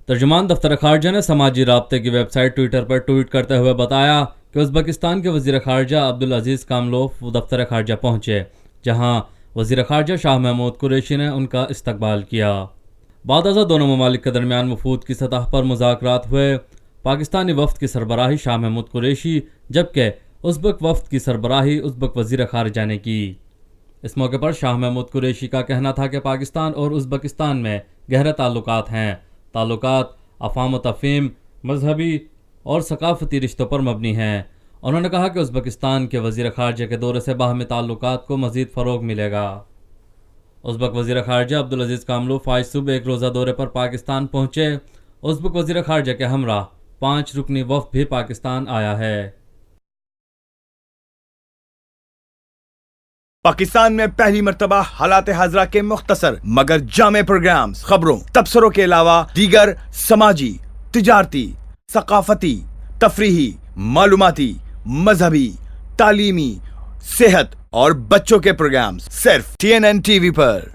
ترجمان دفتر خارجہ نے سماجی رابطے کی ویب سائٹ ٹویٹر پر ٹویٹ کرتے ہوئے بتایا کہ ازبکستان کے وزیر خارجہ عبدالعزیز کاملوف دفتر خارجہ پہنچے، جہاں وزیر خارجہ شاہ محمود قریشی نے ان کا استقبال کیا۔ بعد ازاں دونوں ممالک کے درمیان وفود کی سطح پر مذاکرات ہوئے۔ پاکستانی وفد کی سربراہی شاہ محمود قریشی جبکہ ازبک وفد کی سربراہی ازبک وزیر خارجہ نے کی۔ اس موقع پر شاہ محمود قریشی کا کہنا تھا کہ پاکستان اور ازبکستان میں گہرے تعلقات ہیں۔ تعلقات افہام و تفہیم، مذہبی اور ثقافتی رشتوں پر مبنی ہیں۔ انہوں نے کہا کہ ازبکستان کے وزیر خارجہ کے دورے سے باہمی تعلقات کو مزید فروغ ملے گا۔ ازبک وزیر خارجہ عبدالعزیز کاملوف آج صبح ایک روزہ دورے پر پاکستان پہنچے۔ ازبک وزیر خارجہ کے ہمراہ 5 رکنی وفد بھی پاکستان آیا ہے۔ پاکستان میں پہلی مرتبہ حالات حاضرہ کے مختصر مگر جامع پروگرامز، خبروں، تبصروں کے علاوہ دیگر سماجی، تجارتی، ثقافتی، تفریحی، معلوماتی، مذہبی، تعلیمی، صحت اور بچوں کے پروگرامز صرف TNN TV پر۔